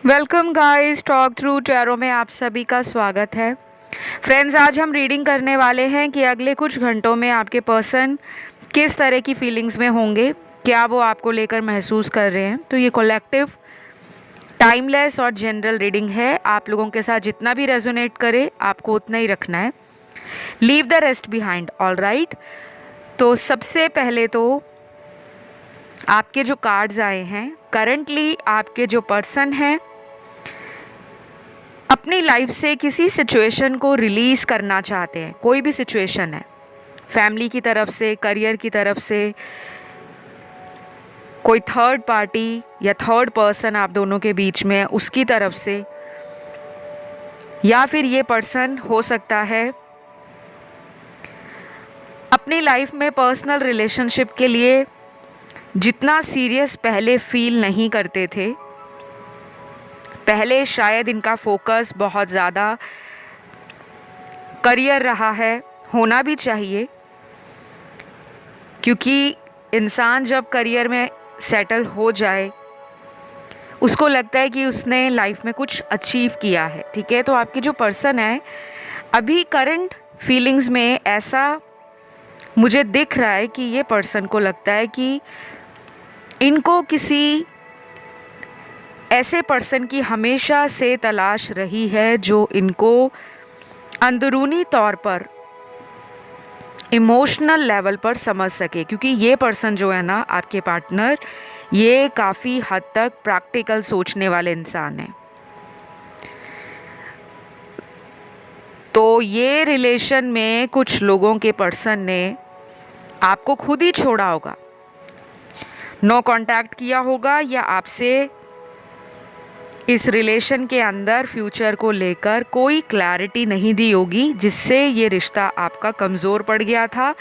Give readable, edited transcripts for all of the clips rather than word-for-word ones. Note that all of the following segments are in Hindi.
Welcome guys, talk through tarot में आप सभी का स्वागत है। फ्रेंड्स, आज हम रीडिंग करने वाले हैं कि अगले कुछ घंटों में आपके पर्सन किस तरह की फीलिंग्स में होंगे, क्या वो आपको लेकर महसूस कर रहे हैं। तो ये कलेक्टिव, टाइमलेस और जनरल रीडिंग है। आप लोगों के साथ जितना भी रेजोनेट करे आपको उतना ही रखना है। Leave the rest behind. All right, तो सबसे पहले तो आपके जो कार्ड्स आए हैं, करंटली आपके जो पर्सन हैं अपनी लाइफ से किसी सिचुएशन को रिलीज़ करना चाहते हैं। कोई भी सिचुएशन है, फैमिली की तरफ से, करियर की तरफ से, कोई थर्ड पार्टी या थर्ड पर्सन आप दोनों के बीच में उसकी तरफ से, या फिर ये पर्सन हो सकता है अपनी लाइफ में पर्सनल रिलेशनशिप के लिए जितना सीरियस पहले फील नहीं करते थे। पहले शायद इनका फोकस बहुत ज़्यादा करियर रहा है, होना भी चाहिए, क्योंकि इंसान जब करियर में सेटल हो जाए उसको लगता है कि उसने लाइफ में कुछ अचीव किया है। ठीक है, तो आपकी जो पर्सन है अभी करंट फीलिंग्स में ऐसा मुझे दिख रहा है कि ये पर्सन को लगता है कि इनको किसी ऐसे पर्सन की हमेशा से तलाश रही है जो इनको अंदरूनी तौर पर इमोशनल लेवल पर समझ सके। क्योंकि ये पर्सन जो है ना, आपके पार्टनर, ये काफ़ी हद तक प्रैक्टिकल सोचने वाले इंसान हैं। तो ये रिलेशन में कुछ लोगों के पर्सन ने आपको खुद ही छोड़ा होगा, नो कांटेक्ट किया होगा, या आपसे इस रिलेशन के अंदर फ्यूचर को लेकर कोई क्लैरिटी नहीं दी होगी, जिससे ये रिश्ता आपका कमज़ोर पड़ गया था।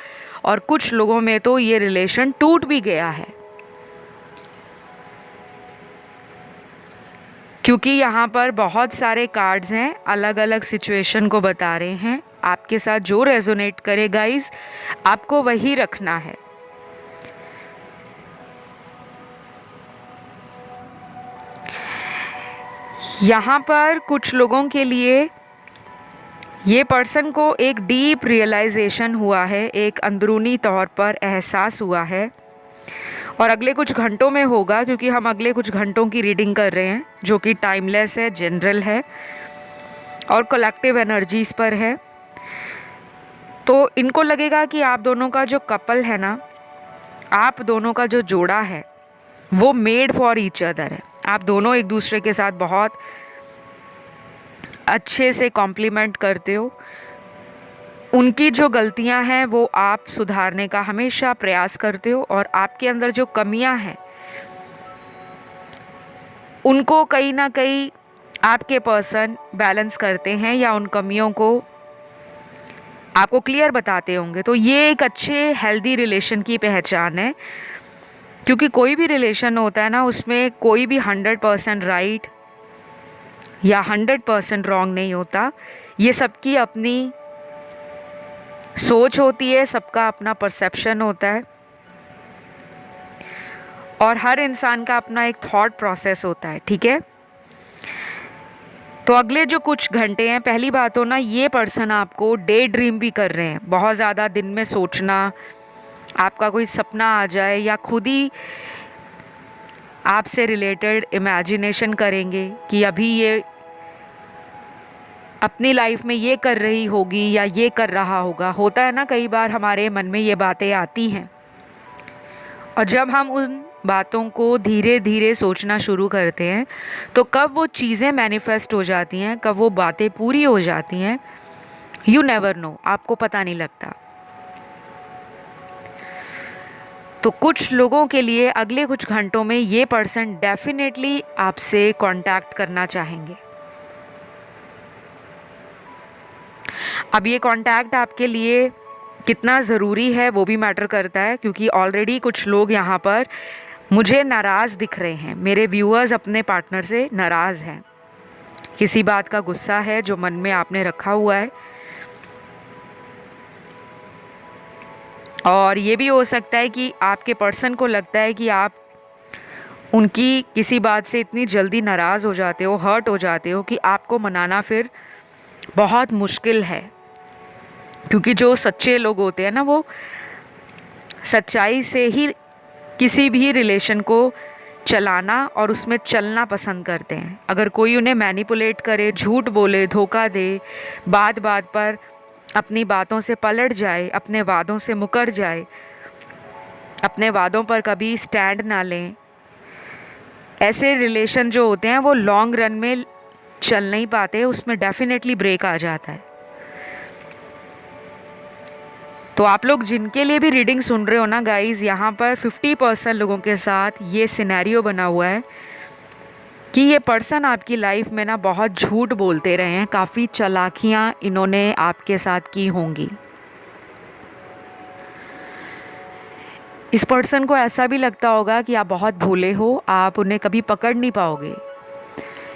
और कुछ लोगों में तो ये रिलेशन टूट भी गया है, क्योंकि यहाँ पर बहुत सारे कार्ड्स हैं, अलग अलग सिचुएशन को बता रहे हैं। आपके साथ जो रेजोनेट करे गाइस, आपको वही रखना है। यहाँ पर कुछ लोगों के लिए ये पर्सन को एक डीप रियलाइजेशन हुआ है, एक अंदरूनी तौर पर एहसास हुआ है, और अगले कुछ घंटों में होगा, क्योंकि हम अगले कुछ घंटों की रीडिंग कर रहे हैं जो कि टाइमलेस है, जनरल है और कलेक्टिव एनर्जीज़ पर है। तो इनको लगेगा कि आप दोनों का जो कपल है ना, आप दोनों का जो जोड़ा है वो मेड फॉर ईच अदर है। आप दोनों एक दूसरे के साथ बहुत अच्छे से कॉम्प्लीमेंट करते हो। उनकी जो गलतियां हैं वो आप सुधारने का हमेशा प्रयास करते हो, और आपके अंदर जो कमियां हैं उनको कहीं ना कहीं आपके पर्सन बैलेंस करते हैं, या उन कमियों को आपको क्लियर बताते होंगे। तो ये एक अच्छे हेल्दी रिलेशन की पहचान है, क्योंकि कोई भी रिलेशन होता है ना, उसमें कोई भी 100% राइट या 100% रॉन्ग नहीं होता। ये सबकी अपनी सोच होती है, सबका अपना परसेप्शन होता है, और हर इंसान का अपना एक थॉट प्रोसेस होता है। ठीक है, तो अगले जो कुछ घंटे हैं, पहली बात हो ना, ये पर्सन आपको डे ड्रीम भी कर रहे हैं। बहुत ज़्यादा दिन में सोचना, आपका कोई सपना आ जाए, या खुद ही आपसे रिलेटेड इमेजिनेशन करेंगे कि अभी ये अपनी लाइफ में ये कर रही होगी या ये कर रहा होगा। होता है ना, कई बार हमारे मन में ये बातें आती हैं, और जब हम उन बातों को धीरे धीरे सोचना शुरू करते हैं तो कब वो चीज़ें मैनिफेस्ट हो जाती हैं, कब वो बातें पूरी हो जाती हैं, यू नेवर नो, आपको पता नहीं लगता। तो कुछ लोगों के लिए अगले कुछ घंटों में ये पर्सन डेफिनेटली आपसे कांटेक्ट करना चाहेंगे। अब ये कांटेक्ट आपके लिए कितना ज़रूरी है वो भी मैटर करता है, क्योंकि ऑलरेडी कुछ लोग यहाँ पर मुझे नाराज़ दिख रहे हैं। मेरे व्यूअर्स अपने पार्टनर से नाराज़ हैं, किसी बात का गुस्सा है जो मन में आपने रखा हुआ है। और ये भी हो सकता है कि आपके पर्सन को लगता है कि आप उनकी किसी बात से इतनी जल्दी नाराज़ हो जाते हो, हर्ट हो जाते हो कि आपको मनाना फिर बहुत मुश्किल है। क्योंकि जो सच्चे लोग होते हैं ना, वो सच्चाई से ही किसी भी रिलेशन को चलाना और उसमें चलना पसंद करते हैं। अगर कोई उन्हें मैनिपुलेट करे, झूठ बोले, धोखा दे, बात बात पर अपनी बातों से पलट जाए, अपने वादों से मुकर जाए, अपने वादों पर कभी स्टैंड ना लें, ऐसे रिलेशन जो होते हैं वो लॉन्ग रन में चल नहीं पाते, उसमें डेफिनेटली ब्रेक आ जाता है। तो आप लोग जिनके लिए भी रीडिंग सुन रहे हो ना गाइज़, यहाँ पर 50% लोगों के साथ ये सिनेरियो बना हुआ है कि ये पर्सन आपकी लाइफ में ना बहुत झूठ बोलते रहे हैं, काफ़ी चालाकियाँ इन्होंने आपके साथ की होंगी। इस पर्सन को ऐसा भी लगता होगा कि आप बहुत भोले हो, आप उन्हें कभी पकड़ नहीं पाओगे,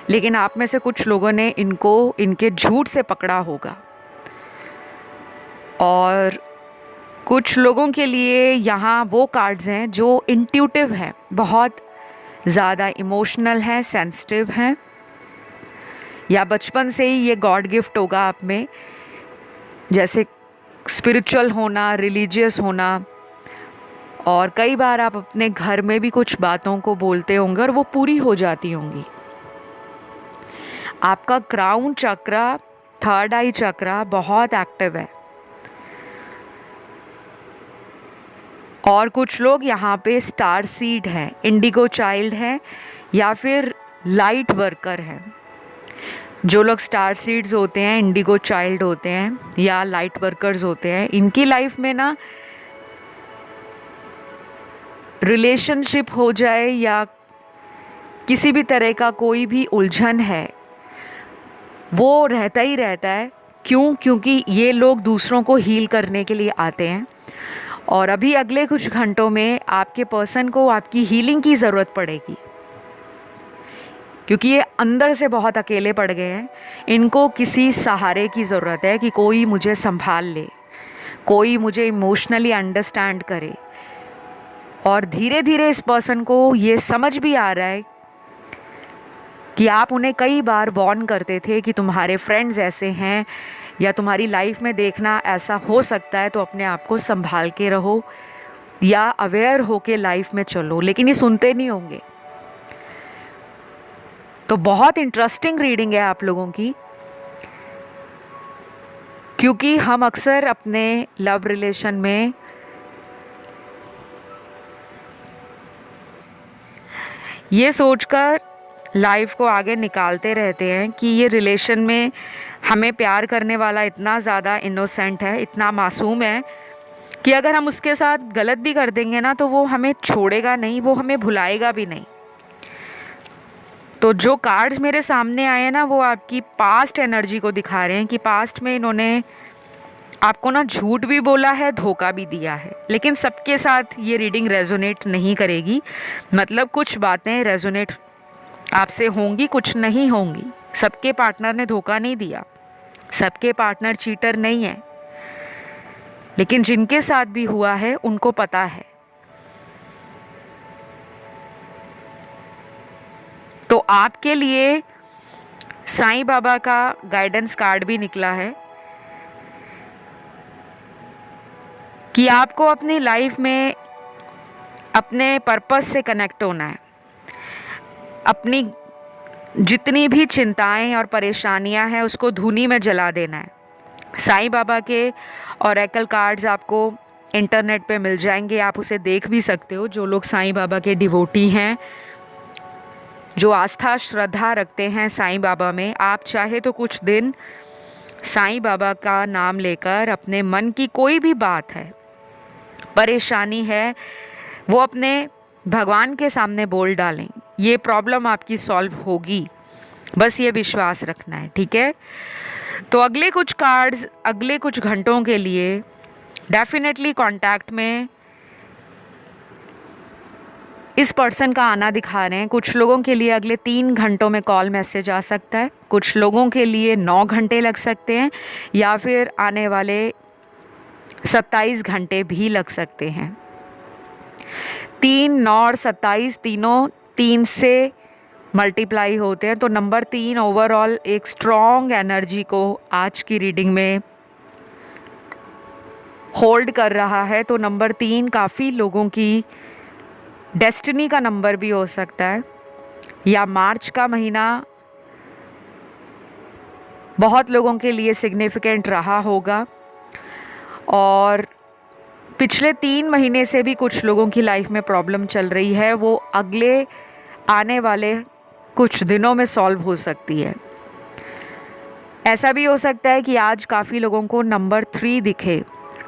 लेकिन आप में से कुछ लोगों ने इनको इनके झूठ से पकड़ा होगा। और कुछ लोगों के लिए यहाँ वो कार्ड्स हैं जो इंट्यूटिव हैं, बहुत ज़्यादा इमोशनल हैं, सेंसिटिव हैं, या बचपन से ही ये गॉड गिफ्ट होगा आप में, जैसे स्पिरिचुअल होना, रिलीजियस होना। और कई बार आप अपने घर में भी कुछ बातों को बोलते होंगे और वो पूरी हो जाती होंगी। आपका क्राउन चक्रा, थर्ड आई चक्रा बहुत एक्टिव है। और कुछ लोग यहाँ पे स्टार सीड हैं, इंडिगो चाइल्ड हैं, या फिर लाइट वर्कर हैं। जो लोग स्टार सीड्स होते हैं, इंडिगो चाइल्ड होते हैं या लाइट वर्कर्स होते हैं, इनकी लाइफ में ना रिलेशनशिप हो जाए या किसी भी तरह का कोई भी उलझन है, वो रहता ही रहता है। क्यों? क्योंकि ये लोग दूसरों को हील करने के लिए आते हैं। और अभी अगले कुछ घंटों में आपके पर्सन को आपकी हीलिंग की ज़रूरत पड़ेगी, क्योंकि ये अंदर से बहुत अकेले पड़ गए हैं। इनको किसी सहारे की ज़रूरत है कि कोई मुझे संभाल ले, कोई मुझे इमोशनली अंडरस्टैंड करे। और धीरे धीरे इस पर्सन को ये समझ भी आ रहा है कि आप उन्हें कई बार वार्न करते थे कि तुम्हारे फ्रेंड्स ऐसे हैं या तुम्हारी लाइफ में देखना ऐसा हो सकता है, तो अपने आप को संभाल के रहो या अवेयर हो के लाइफ में चलो, लेकिन ये सुनते नहीं होंगे। तो बहुत इंटरेस्टिंग रीडिंग है आप लोगों की, क्योंकि हम अक्सर अपने लव रिलेशन में ये सोचकर लाइफ को आगे निकालते रहते हैं कि ये रिलेशन में हमें प्यार करने वाला इतना ज़्यादा इनोसेंट है, इतना मासूम है कि अगर हम उसके साथ गलत भी कर देंगे ना तो वो हमें छोड़ेगा नहीं, वो हमें भुलाएगा भी नहीं। तो जो कार्ड्स मेरे सामने आए हैं ना, वो आपकी पास्ट एनर्जी को दिखा रहे हैं कि पास्ट में इन्होंने आपको ना झूठ भी बोला है, धोखा भी दिया है। लेकिन सबके साथ ये रीडिंग रेजोनेट नहीं करेगी, मतलब कुछ बातें रेजोनेट आपसे होंगी, कुछ नहीं होंगी। सबके पार्टनर ने धोखा नहीं दिया, सबके पार्टनर चीटर नहीं है, लेकिन जिनके साथ भी हुआ है उनको पता है। तो आपके लिए साईं बाबा का गाइडेंस कार्ड भी निकला है कि आपको अपनी लाइफ में अपने पर्पस से कनेक्ट होना है। अपनी जितनी भी चिंताएं और परेशानियां हैं उसको धूनी में जला देना है। साईं बाबा के ऑरेकल कार्ड्स आपको इंटरनेट पे मिल जाएंगे, आप उसे देख भी सकते हो। जो लोग साईं बाबा के डिवोटी हैं, जो आस्था श्रद्धा रखते हैं साईं बाबा में, आप चाहे तो कुछ दिन साईं बाबा का नाम लेकर अपने मन की कोई भी बात है, परेशानी है, वो अपने भगवान के सामने बोल डालें। ये प्रॉब्लम आपकी सॉल्व होगी, बस ये विश्वास रखना है, ठीक है। तो अगले कुछ कार्ड्स अगले कुछ घंटों के लिए डेफिनेटली कांटेक्ट में इस पर्सन का आना दिखा रहे हैं। कुछ लोगों के लिए अगले 3 घंटों में कॉल मैसेज आ सकता है, कुछ लोगों के लिए 9 घंटे लग सकते हैं, या फिर आने वाले 27 घंटे भी लग सकते हैं। 3, 9 और 27 तीनों 3 से मल्टीप्लाई होते हैं। तो नंबर 3 ओवरऑल एक स्ट्रॉन्ग एनर्जी को आज की रीडिंग में होल्ड कर रहा है। तो नंबर 3 काफ़ी लोगों की डेस्टिनी का नंबर भी हो सकता है, या मार्च का महीना बहुत लोगों के लिए सिग्निफिकेंट रहा होगा। और पिछले 3 महीने से भी कुछ लोगों की लाइफ में प्रॉब्लम चल रही है, वो अगले आने वाले कुछ दिनों में सॉल्व हो सकती है। ऐसा भी हो सकता है कि आज काफ़ी लोगों को नंबर 3 दिखे,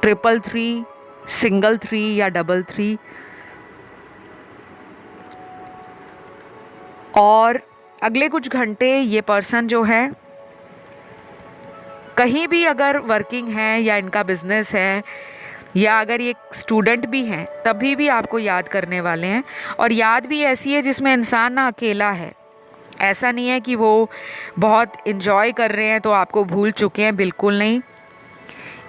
333, सिंगल 3 या डबल 3। और अगले कुछ घंटे ये पर्सन जो है कहीं भी अगर वर्किंग है या इनका बिजनेस है या अगर ये स्टूडेंट भी हैं तभी भी आपको याद करने वाले हैं। और याद भी ऐसी है जिसमें इंसान ना अकेला है। ऐसा नहीं है कि वो बहुत इन्जॉय कर रहे हैं तो आपको भूल चुके हैं, बिल्कुल नहीं।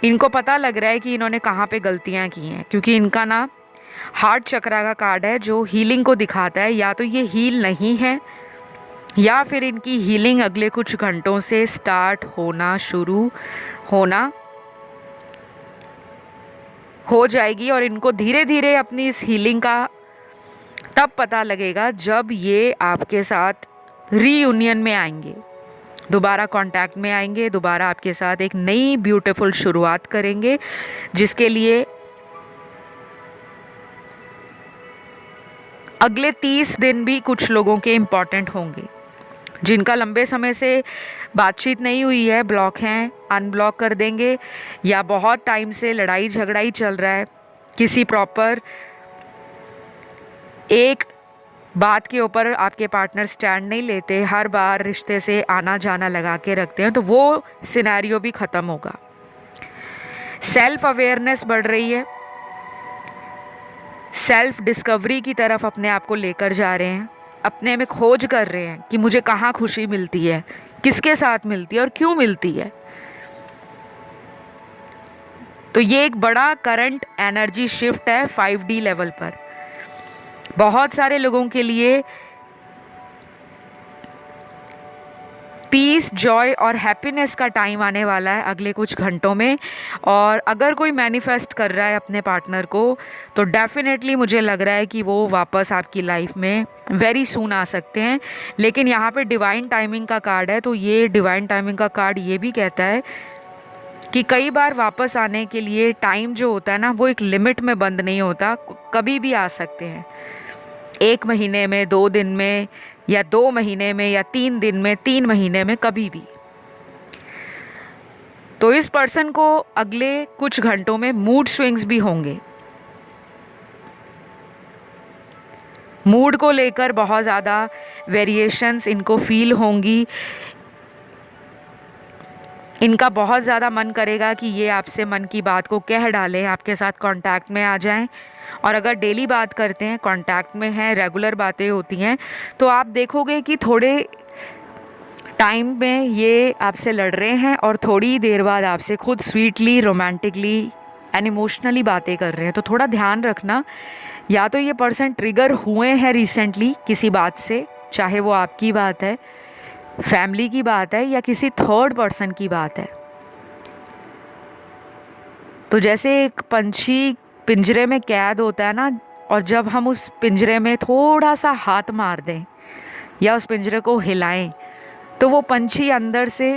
इनको पता लग रहा है कि इन्होंने कहाँ पे गलतियाँ की हैं, क्योंकि इनका ना हार्ट चक्रा का कार्ड है जो हीलिंग को दिखाता है। या तो ये हील नहीं है या फिर इनकी हीलिंग अगले कुछ घंटों से स्टार्ट शुरू होना हो जाएगी। और इनको धीरे धीरे अपनी इस हीलिंग का तब पता लगेगा जब ये आपके साथ रीयूनियन में आएंगे, दोबारा कांटेक्ट में आएंगे, दोबारा आपके साथ एक नई ब्यूटीफुल शुरुआत करेंगे, जिसके लिए अगले 30 दिन भी कुछ लोगों के इम्पॉर्टेंट होंगे। जिनका लंबे समय से बातचीत नहीं हुई है, ब्लॉक हैं, अनब्लॉक कर देंगे। या बहुत टाइम से लड़ाई झगड़ा ही चल रहा है, किसी प्रॉपर एक बात के ऊपर आपके पार्टनर स्टैंड नहीं लेते, हर बार रिश्ते से आना जाना लगा के रखते हैं, तो वो सिनेरियो भी ख़त्म होगा। सेल्फ अवेयरनेस बढ़ रही है, सेल्फ डिस्कवरी की तरफ अपने आप को लेकर जा रहे हैं, अपने में खोज कर रहे हैं कि मुझे कहाँ खुशी मिलती है, किसके साथ मिलती है और क्यों मिलती है। तो ये एक बड़ा करंट एनर्जी शिफ्ट है 5D लेवल पर। बहुत सारे लोगों के लिए पीस, जॉय और हैप्पीनेस का टाइम आने वाला है अगले कुछ घंटों में। और अगर कोई मैनिफेस्ट कर रहा है अपने पार्टनर को, तो डेफिनेटली मुझे लग रहा है कि वो वापस आपकी लाइफ में वेरी सून आ सकते हैं। लेकिन यहाँ पे डिवाइन टाइमिंग का कार्ड है, तो ये डिवाइन टाइमिंग का कार्ड ये भी कहता है कि कई बार वापस आने के लिए टाइम जो होता है ना, वो एक लिमिट में बंद नहीं होता, कभी भी आ सकते हैं। 1 महीने में, 2 दिन में, या 2 महीने में, या 3 दिन में, 3 महीने में, कभी भी। तो इस पर्सन को अगले कुछ घंटों में मूड स्विंग्स भी होंगे। मूड को लेकर बहुत ज़्यादा वेरिएशंस इनको फील होंगी। इनका बहुत ज़्यादा मन करेगा कि ये आपसे मन की बात को कह डालें, आपके साथ कांटेक्ट में आ जाएं। और अगर डेली बात करते हैं, कांटेक्ट में हैं, रेगुलर बातें होती हैं, तो आप देखोगे कि थोड़े टाइम में ये आपसे लड़ रहे हैं और थोड़ी देर बाद आपसे खुद स्वीटली, रोमांटिकली एंड इमोशनली बातें कर रहे हैं। तो थोड़ा ध्यान रखना, या तो ये पर्सन ट्रिगर हुए हैं रिसेंटली किसी बात से, चाहे वो आपकी बात है, फैमिली की बात है, या किसी थर्ड पर्सन की बात है। तो जैसे एक पंछी पिंजरे में कैद होता है ना, और जब हम उस पिंजरे में थोड़ा सा हाथ मार दें या उस पिंजरे को हिलाएं, तो वो पंछी अंदर से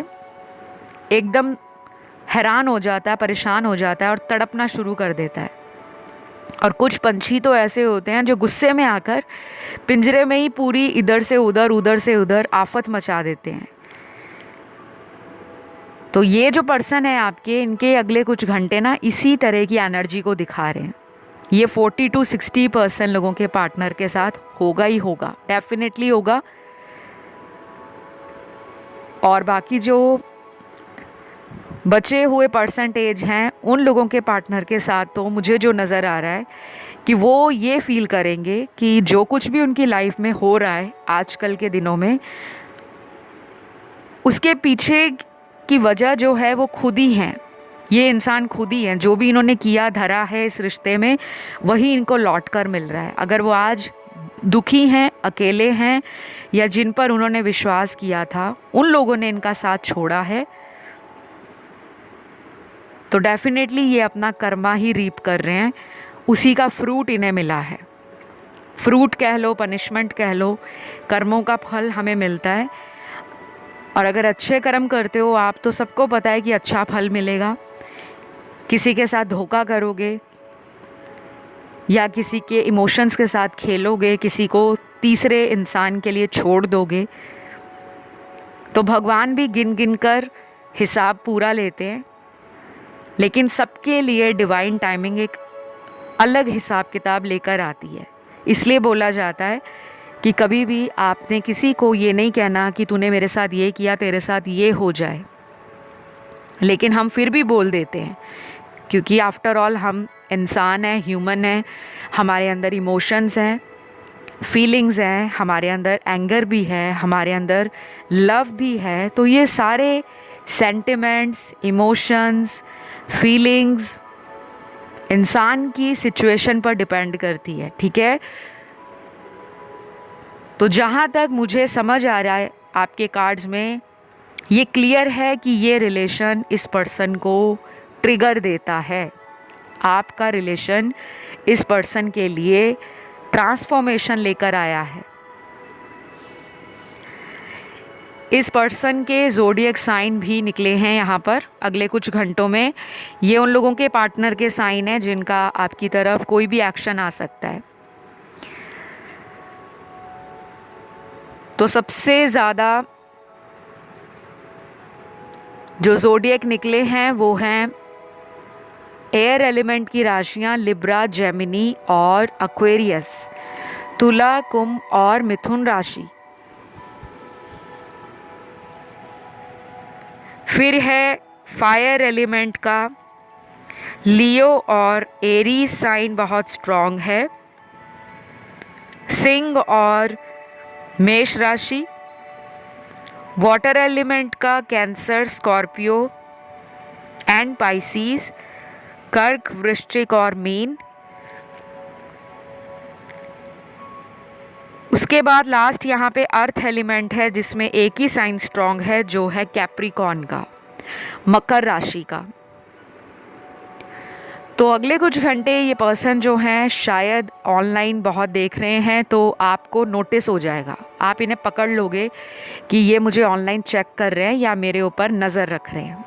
एकदम हैरान हो जाता है, परेशान हो जाता है और तड़पना शुरू कर देता है। और कुछ पंछी तो ऐसे होते हैं जो गुस्से में आकर पिंजरे में ही पूरी इधर से उधर, उधर से उधर आफत मचा देते हैं। तो ये जो पर्सन है आपके, इनके अगले कुछ घंटे ना इसी तरह की एनर्जी को दिखा रहे हैं। ये 40 to 60% लोगों के पार्टनर के साथ होगा ही होगा, डेफिनेटली होगा। और बाकी जो बचे हुए परसेंटेज हैं उन लोगों के पार्टनर के साथ तो मुझे जो नज़र आ रहा है कि वो ये फील करेंगे कि जो कुछ भी उनकी लाइफ में हो रहा है आजकल के दिनों में, उसके पीछे की वजह जो है वो खुद ही है, ये इंसान खुद ही है। जो भी इन्होंने किया धरा है इस रिश्ते में, वही इनको लौट कर मिल रहा है। अगर वो आज दुखी हैं, अकेले हैं, या जिन पर उन्होंने विश्वास किया था उन लोगों ने इनका साथ छोड़ा है, तो डेफिनेटली ये अपना कर्मा ही रीप कर रहे हैं, उसी का फ्रूट इन्हें मिला है। फ्रूट कह लो, पनिशमेंट कह लो, कर्मों का फल हमें मिलता है। और अगर अच्छे कर्म करते हो आप तो सबको पता है कि अच्छा फल मिलेगा। किसी के साथ धोखा करोगे या किसी के इमोशंस के साथ खेलोगे, किसी को तीसरे इंसान के लिए छोड़ दोगे, तो भगवान भी गिन गिन कर हिसाब पूरा लेते हैं। लेकिन सबके लिए डिवाइन टाइमिंग एक अलग हिसाब किताब लेकर आती है। इसलिए बोला जाता है कि कभी भी आपने किसी को ये नहीं कहना कि तूने मेरे साथ ये किया, तेरे साथ ये हो जाए। लेकिन हम फिर भी बोल देते हैं, क्योंकि आफ्टर ऑल हम इंसान हैं, ह्यूमन हैं, हमारे अंदर इमोशंस हैं, फीलिंग्स हैं, हमारे अंदर एंगर भी है, हमारे अंदर लव भी है। तो ये सारे सेंटिमेंट्स, इमोशंस, फीलिंग्स इंसान की सिचुएशन पर डिपेंड करती है, ठीक है। तो जहाँ तक मुझे समझ आ रहा है आपके कार्ड्स में, ये क्लियर है कि ये रिलेशन इस पर्सन को ट्रिगर देता है। आपका रिलेशन इस पर्सन के लिए ट्रांसफॉर्मेशन लेकर आया है। इस पर्सन के ज़ोडिएक साइन भी निकले हैं यहाँ पर अगले कुछ घंटों में। ये उन लोगों के पार्टनर के साइन हैं जिनका आपकी तरफ कोई भी एक्शन आ सकता है। तो सबसे ज़्यादा जो ज़ोडिएक निकले हैं वो हैं एयर एलिमेंट की राशियाँ लिब्रा, जेमिनी और एक्वेरियस, तुला, कुंभ और मिथुन राशि। फिर है फायर एलिमेंट का लियो और एरीज साइन बहुत स्ट्रॉन्ग है। सिंह और मेष राशि। वाटर एलिमेंट का कैंसर, स्कॉर्पियो एंड पाइसीज, कर्क, वृश्चिक और मीन। उसके बाद लास्ट यहाँ पे अर्थ एलिमेंट है जिसमें एक ही साइन स्ट्रॉन्ग है जो है कैप्रिकॉर्न का, मकर राशि का। तो अगले कुछ घंटे ये पर्सन जो हैं शायद ऑनलाइन बहुत देख रहे हैं, तो आपको नोटिस हो जाएगा, आप इन्हें पकड़ लोगे कि ये मुझे ऑनलाइन चेक कर रहे हैं या मेरे ऊपर नज़र रख रहे हैं।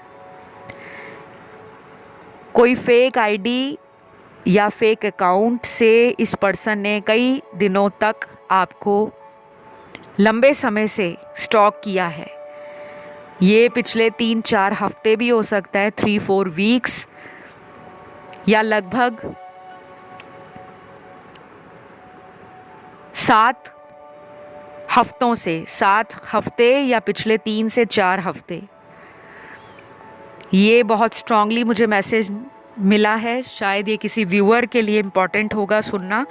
कोई फेक आईडी या फेक अकाउंट से इस पर्सन ने कई दिनों तक आपको लंबे समय से स्टॉक किया है। ये पिछले 3-4 हफ्ते भी हो सकता है, 3-4 वीक्स, या लगभग 7 हफ्तों से, 7 हफ्ते या पिछले 3 से 4 हफ्ते। ये बहुत स्ट्रांगली मुझे मैसेज मिला है, शायद ये किसी व्यूअर के लिए इम्पॉर्टेंट होगा सुनना।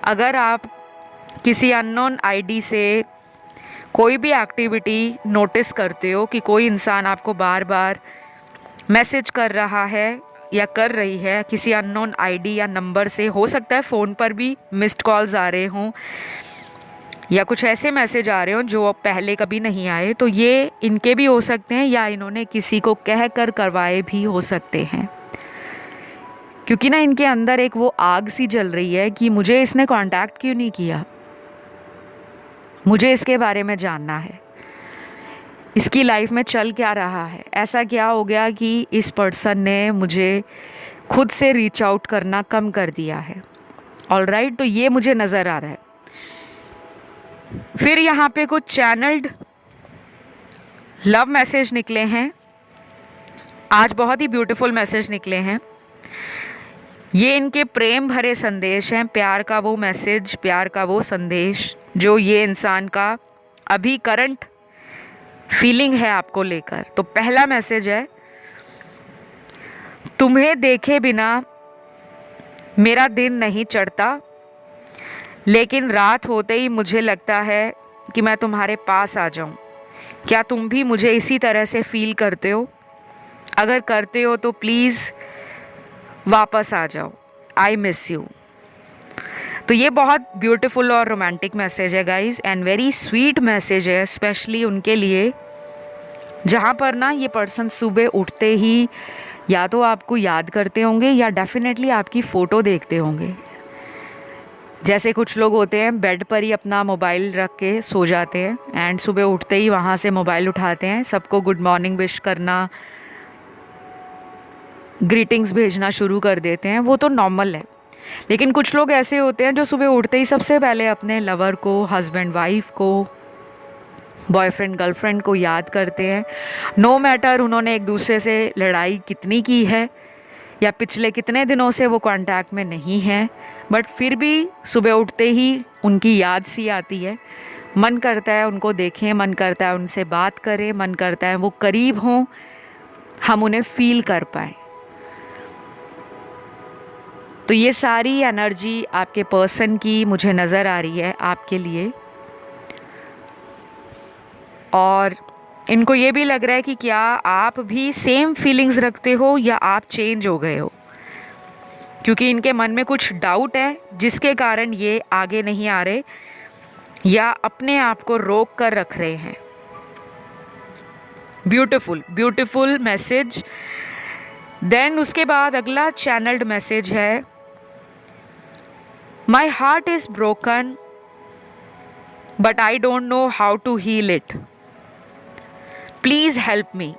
अगर आप किसी अननोन आईडी से कोई भी एक्टिविटी नोटिस करते हो कि कोई इंसान आपको बार बार मैसेज कर रहा है या कर रही है किसी अननोन आईडी या नंबर से, हो सकता है फ़ोन पर भी मिस्ड कॉल्स आ रहे हों या कुछ ऐसे मैसेज आ रहे हों जो पहले कभी नहीं आए, तो ये इनके भी हो सकते हैं या इन्होंने किसी को कह कर करवाए भी हो सकते हैं। क्योंकि ना इनके अंदर एक वो आग सी जल रही है कि मुझे इसने कांटेक्ट क्यों नहीं किया, मुझे इसके बारे में जानना है, इसकी लाइफ में चल क्या रहा है, ऐसा क्या हो गया कि इस पर्सन ने मुझे खुद से रीच आउट करना कम कर दिया है। ऑलराइट, तो ये मुझे नज़र आ रहा है। फिर यहाँ पे कुछ चैनल्ड लव मैसेज निकले हैं। आज बहुत ही ब्यूटीफुल मैसेज निकले हैं। ये इनके प्रेम भरे संदेश हैं, प्यार का वो मैसेज, प्यार का वो संदेश जो ये इंसान का अभी करंट फीलिंग है आपको लेकर। तो पहला मैसेज है, तुम्हें देखे बिना मेरा दिन नहीं चढ़ता, लेकिन रात होते ही मुझे लगता है कि मैं तुम्हारे पास आ जाऊं। क्या तुम भी मुझे इसी तरह से फील करते हो? अगर करते हो तो प्लीज़ वापस आ जाओ, आई मिस यू। तो ये बहुत ब्यूटीफुल और रोमांटिक मैसेज है guys, and very sweet message है, स्पेशली उनके लिए जहाँ पर ना ये पर्सन सुबह उठते ही या तो आपको याद करते होंगे या डेफिनेटली आपकी फ़ोटो देखते होंगे। जैसे कुछ लोग होते हैं बेड पर ही अपना मोबाइल रख के सो जाते हैं एंड सुबह उठते ही वहाँ से मोबाइल उठाते हैं, सबको गुड मॉर्निंग विश करना, ग्रीटिंग्स भेजना शुरू कर देते हैं, वो तो नॉर्मल है। लेकिन कुछ लोग ऐसे होते हैं जो सुबह उठते ही सबसे पहले अपने लवर को, हस्बैंड वाइफ को, बॉयफ्रेंड गर्लफ्रेंड को याद करते हैं। नो मैटर उन्होंने एक दूसरे से लड़ाई कितनी की है या पिछले कितने दिनों से वो कांटेक्ट में नहीं हैं, बट फिर भी सुबह उठते ही उनकी याद सी आती है, मन करता है उनको देखें, मन करता है उनसे बात करें, मन करता है वो करीब हों, हम उन्हें फील कर पाएँ। तो ये सारी एनर्जी आपके पर्सन की मुझे नज़र आ रही है आपके लिए, और इनको ये भी लग रहा है कि क्या आप भी सेम फीलिंग्स रखते हो या आप चेंज हो गए हो, क्योंकि इनके मन में कुछ डाउट है जिसके कारण ये आगे नहीं आ रहे या अपने आप को रोक कर रख रहे हैं। Beautiful beautiful message. देन उसके बाद अगला चैनल्ड मैसेज है, my heart is broken but I don't know how to heal it, please help me.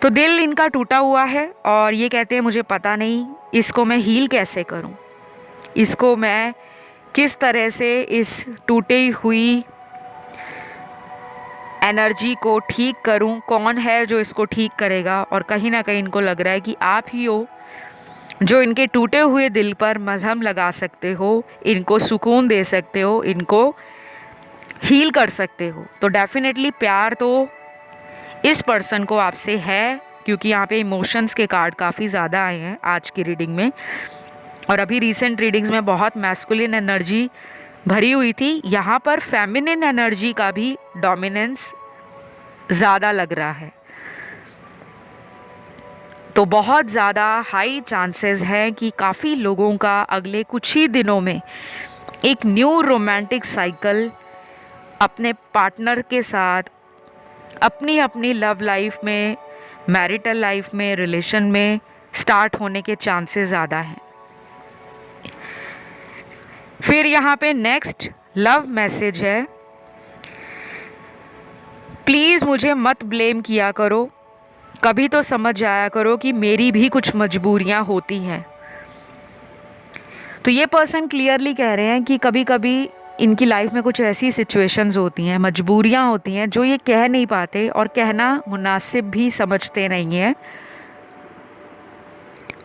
तो दिल इनका टूटा हुआ है और ये कहते हैं मुझे पता नहीं इसको मैं हील कैसे करूं, इसको मैं किस तरह से इस टूटी हुई एनर्जी को ठीक करूं, कौन है जो इसको ठीक करेगा। और कहीं ना कहीं इनको लग रहा है कि आप ही हो जो इनके टूटे हुए दिल पर मलहम लगा सकते हो, इनको सुकून दे सकते हो, इनको हील कर सकते हो। तो डेफिनेटली प्यार तो इस पर्सन को आपसे है, क्योंकि यहाँ पे इमोशंस के कार्ड काफ़ी ज़्यादा आए हैं आज की रीडिंग में, और अभी रीसेंट रीडिंग्स में बहुत मैस्कुलिन एनर्जी भरी हुई थी, यहाँ पर फेमिनिन एनर्जी का भी डोमिनेंस ज़्यादा लग रहा है। तो बहुत ज़्यादा हाई चांसेस हैं कि काफ़ी लोगों का अगले कुछ ही दिनों में एक न्यू रोमांटिक साइकिल अपने पार्टनर के साथ, अपनी अपनी लव लाइफ में, मैरिटल लाइफ में, रिलेशन में स्टार्ट होने के चांसेस ज़्यादा हैं। फिर यहाँ पे नेक्स्ट लव मैसेज है, प्लीज़ मुझे मत ब्लेम किया करो, कभी तो समझ जाया करो कि मेरी भी कुछ मजबूरियाँ होती हैं। तो ये पर्सन क्लियरली कह रहे हैं कि कभी कभी इनकी लाइफ में कुछ ऐसी सिचुएशंस होती हैं, मजबूरियाँ होती हैं जो ये कह नहीं पाते और कहना मुनासिब भी समझते नहीं हैं।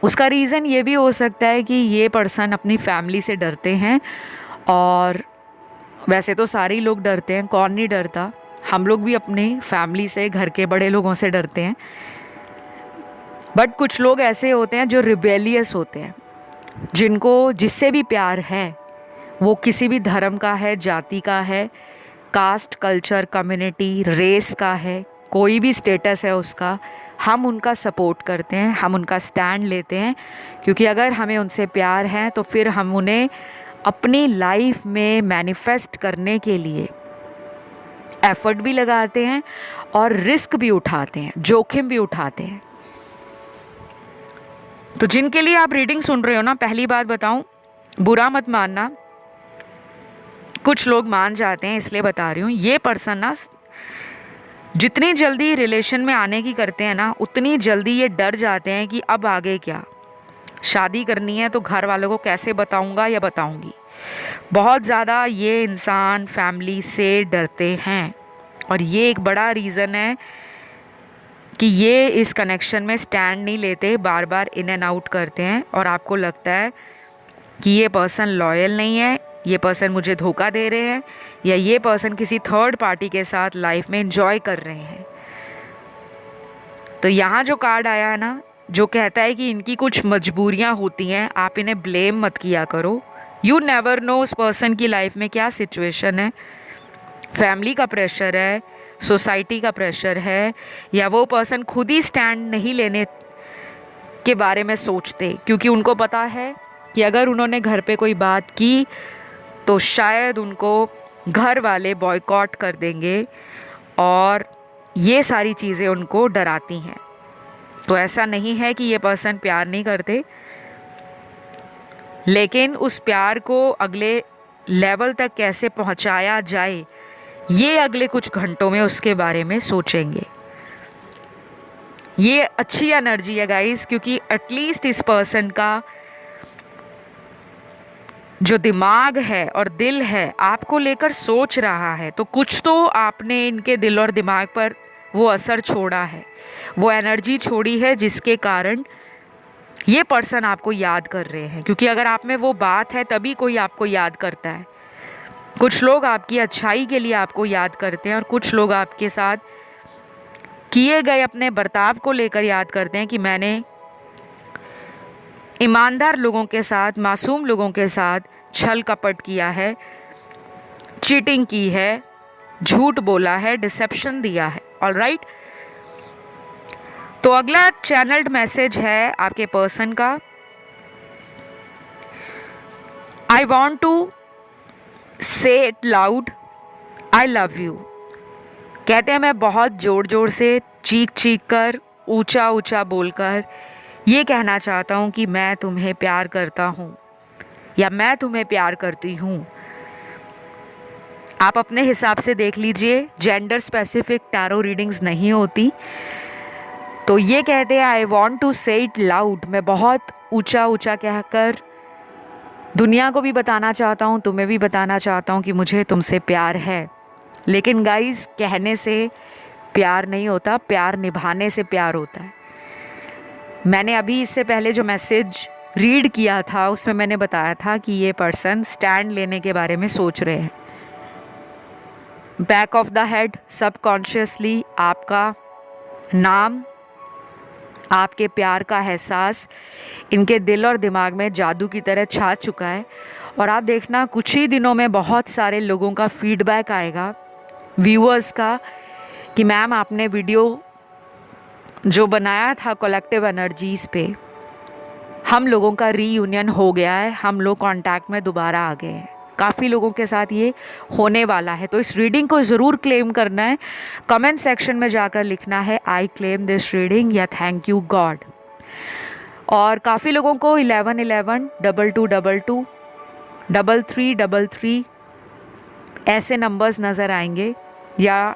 उसका रीज़न ये भी हो सकता है कि ये पर्सन अपनी फैमिली से डरते हैं, और वैसे तो सारे ही लोग डरते हैं, कौन नहीं डरता, हम लोग भी अपनी फैमिली से, घर के बड़े लोगों से डरते हैं। बट कुछ लोग ऐसे होते हैं जो रिबेलियस होते हैं, जिनको जिससे भी प्यार है वो किसी भी धर्म का है, जाति का है, कास्ट, कल्चर, कम्युनिटी, रेस का है, कोई भी स्टेटस है उसका, हम उनका सपोर्ट करते हैं, हम उनका स्टैंड लेते हैं, क्योंकि अगर हमें उनसे प्यार है तो फिर हम उन्हें अपनी लाइफ में मैनिफेस्ट करने के लिए एफर्ट भी लगाते हैं और रिस्क भी उठाते हैं, जोखिम भी उठाते हैं। तो जिनके लिए आप रीडिंग सुन रहे हो ना, पहली बात बताऊं, बुरा मत मानना, कुछ लोग मान जाते हैं इसलिए बता रही हूँ। ये पर्सन ना जितनी जल्दी रिलेशन में आने की करते हैं ना, उतनी जल्दी ये डर जाते हैं कि अब आगे क्या, शादी करनी है तो घर वालों को कैसे बताऊंगा या बताऊंगी। बहुत ज़्यादा ये इंसान फैमिली से डरते हैं, और ये एक बड़ा रीज़न है कि ये इस कनेक्शन में स्टैंड नहीं लेते, बार बार इन एंड आउट करते हैं, और आपको लगता है कि ये पर्सन लॉयल नहीं है, ये पर्सन मुझे धोखा दे रहे हैं, या ये पर्सन किसी थर्ड पार्टी के साथ लाइफ में एंजॉय कर रहे हैं। तो यहाँ जो कार्ड आया है ना, जो कहता है कि इनकी कुछ मजबूरियाँ होती हैं, आप इन्हें ब्लेम मत किया करो। यू नेवर नो उस पर्सन की लाइफ में क्या सिचुएशन है, फैमिली का प्रेशर है, सोसाइटी का प्रेशर है, या वो पर्सन खुद ही स्टैंड नहीं लेने के बारे में सोचते, क्योंकि उनको पता है कि अगर उन्होंने घर पे कोई बात की तो शायद उनको घर वाले बॉयकॉट कर देंगे, और ये सारी चीज़ें उनको डराती हैं। तो ऐसा नहीं है कि ये पर्सन प्यार नहीं करते, लेकिन उस प्यार को अगले लेवल तक कैसे पहुंचाया जाए, ये अगले कुछ घंटों में उसके बारे में सोचेंगे। ये अच्छी एनर्जी है गाइस, क्योंकि एटलीस्ट इस पर्सन का जो दिमाग है और दिल है आपको लेकर सोच रहा है, तो कुछ तो आपने इनके दिल और दिमाग पर वो असर छोड़ा है, वो एनर्जी छोड़ी है, जिसके कारण ये पर्सन आपको याद कर रहे हैं। क्योंकि अगर आप में वो बात है तभी कोई आपको याद करता है। कुछ लोग आपकी अच्छाई के लिए आपको याद करते हैं, और कुछ लोग आपके साथ किए गए अपने बर्ताव को लेकर याद करते हैं कि मैंने ईमानदार लोगों के साथ, मासूम लोगों के साथ छल कपट किया है, चीटिंग की है, झूठ बोला है, डिसेप्शन दिया है। ऑलराइट, तो अगला चैनल्ड मैसेज है आपके पर्सन का, आई वॉन्ट टू से it loud, I love you. कहते हैं मैं बहुत ज़ोर ज़ोर से चीख चीख कर, ऊंचा ऊंचा बोलकर ये कहना चाहता हूँ कि मैं तुम्हें प्यार करता हूँ, या मैं तुम्हें प्यार करती हूँ। आप अपने हिसाब से देख लीजिए, जेंडर स्पेसिफिक टैरो रीडिंग्स नहीं होती। तो ये कहते हैं आई वॉन्ट टू से इट लाउड, मैं बहुत ऊंचा ऊंचा कहकर दुनिया को भी बताना चाहता हूँ, तुम्हें भी बताना चाहता हूँ कि मुझे तुमसे प्यार है। लेकिन गाइस, कहने से प्यार नहीं होता, प्यार निभाने से प्यार होता है। मैंने अभी इससे पहले जो मैसेज रीड किया था उसमें मैंने बताया था कि ये पर्सन स्टैंड लेने के बारे में सोच रहे हैं। Back of the head subconsciously आपका नाम, आपके प्यार का एहसास इनके दिल और दिमाग में जादू की तरह छा चुका है। और आप देखना कुछ ही दिनों में बहुत सारे लोगों का फीडबैक आएगा, व्यूअर्स का, कि मैम आपने वीडियो जो बनाया था कलेक्टिव एनर्जीज़ पे, हम लोगों का रीयूनियन हो गया है, हम लोग कांटेक्ट में दोबारा आ गए हैं। काफ़ी लोगों के साथ ये होने वाला है। तो इस रीडिंग को ज़रूर क्लेम करना है, कमेंट सेक्शन में जाकर लिखना है आई क्लेम दिस रीडिंग या थैंक यू गॉड। और काफ़ी लोगों को 1111 2222 3333 ऐसे नंबर्स नज़र आएंगे, या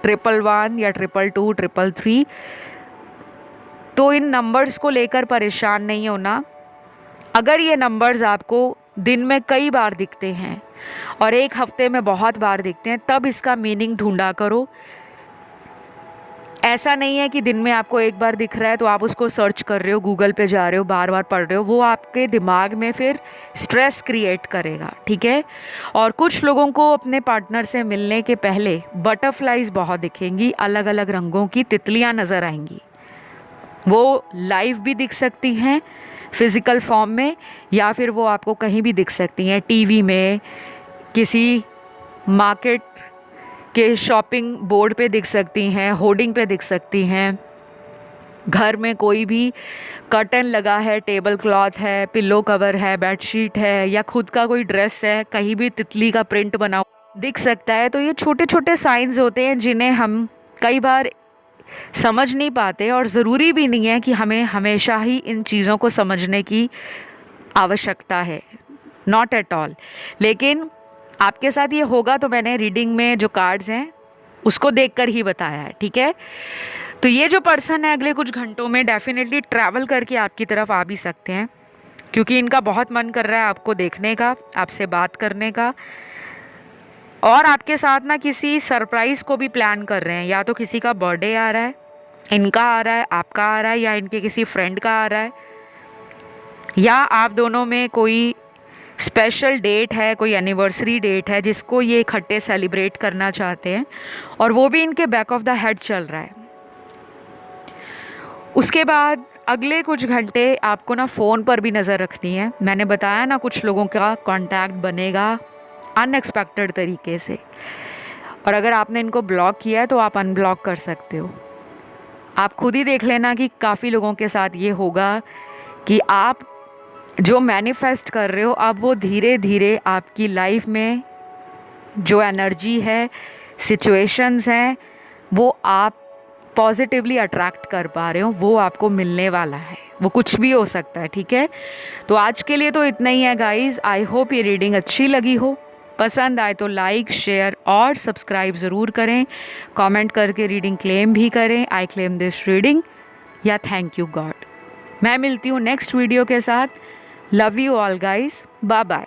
111 या 222 333। तो इन नंबर्स को लेकर परेशान नहीं होना। अगर ये नंबर्स आपको दिन में कई बार दिखते हैं और एक हफ्ते में बहुत बार दिखते हैं, तब इसका मीनिंग ढूंढा करो। ऐसा नहीं है कि दिन में आपको एक बार दिख रहा है तो आप उसको सर्च कर रहे हो, गूगल पे जा रहे हो, बार बार पढ़ रहे हो, वो आपके दिमाग में फिर स्ट्रेस क्रिएट करेगा, ठीक है। और कुछ लोगों को अपने पार्टनर से मिलने के पहले बटरफ्लाइज बहुत दिखेंगी, अलग अलग रंगों की तितलियां नज़र आएंगी। वो लाइव भी दिख सकती हैं फिज़िकल फॉर्म में, या फिर वो आपको कहीं भी दिख सकती हैं, टीवी में, किसी मार्केट के शॉपिंग बोर्ड पे दिख सकती हैं, होर्डिंग पे दिख सकती हैं, घर में कोई भी कर्टन लगा है, टेबल क्लॉथ है, पिल्लो कवर है, बेडशीट है, या खुद का कोई ड्रेस है, कहीं भी तितली का प्रिंट बना दिख सकता है। तो ये छोटे छोटे साइंस होते हैं जिन्हें हम कई बार समझ नहीं पाते, और ज़रूरी भी नहीं है कि हमें हमेशा ही इन चीज़ों को समझने की आवश्यकता है, नॉट एट ऑल। लेकिन आपके साथ ये होगा तो मैंने रीडिंग में जो कार्ड्स हैं उसको देखकर ही बताया है, ठीक है। तो ये जो पर्सन है अगले कुछ घंटों में डेफिनेटली ट्रैवल करके आपकी तरफ आ भी सकते हैं, क्योंकि इनका बहुत मन कर रहा है आपको देखने का, आपसे बात करने का, और आपके साथ ना किसी सरप्राइज़ को भी प्लान कर रहे हैं। या तो किसी का बर्थडे आ रहा है, इनका आ रहा है, आपका आ रहा है, या इनके किसी फ्रेंड का आ रहा है, या आप दोनों में कोई स्पेशल डेट है, कोई एनिवर्सरी डेट है जिसको ये इकट्ठे सेलिब्रेट करना चाहते हैं, और वो भी इनके बैक ऑफ द हेड चल रहा है। उसके बाद अगले कुछ घंटे आपको ना फ़ोन पर भी नज़र रखनी है। मैंने बताया ना, कुछ लोगों का कांटेक्ट बनेगा अनएक्सपेक्टेड तरीके से, और अगर आपने इनको ब्लॉक किया है तो आप अनब्लॉक कर सकते हो। आप खुद ही देख लेना कि काफ़ी लोगों के साथ ये होगा कि आप जो मैनिफेस्ट कर रहे हो अब वो धीरे धीरे आपकी लाइफ में जो एनर्जी है, सिचुएशंस हैं, वो आप पॉजिटिवली अट्रैक्ट कर पा रहे हो, वो आपको मिलने वाला है। वो कुछ भी हो सकता है, ठीक है। तो आज के लिए तो इतना ही है गाइस। आई होप ये रीडिंग अच्छी लगी हो। पसंद आए तो लाइक, शेयर और सब्सक्राइब ज़रूर करें। कमेंट करके रीडिंग क्लेम भी करें, आई क्लेम दिस रीडिंग या थैंक यू गॉड। मैं मिलती हूँ नेक्स्ट वीडियो के साथ। Love you all guys, bye bye.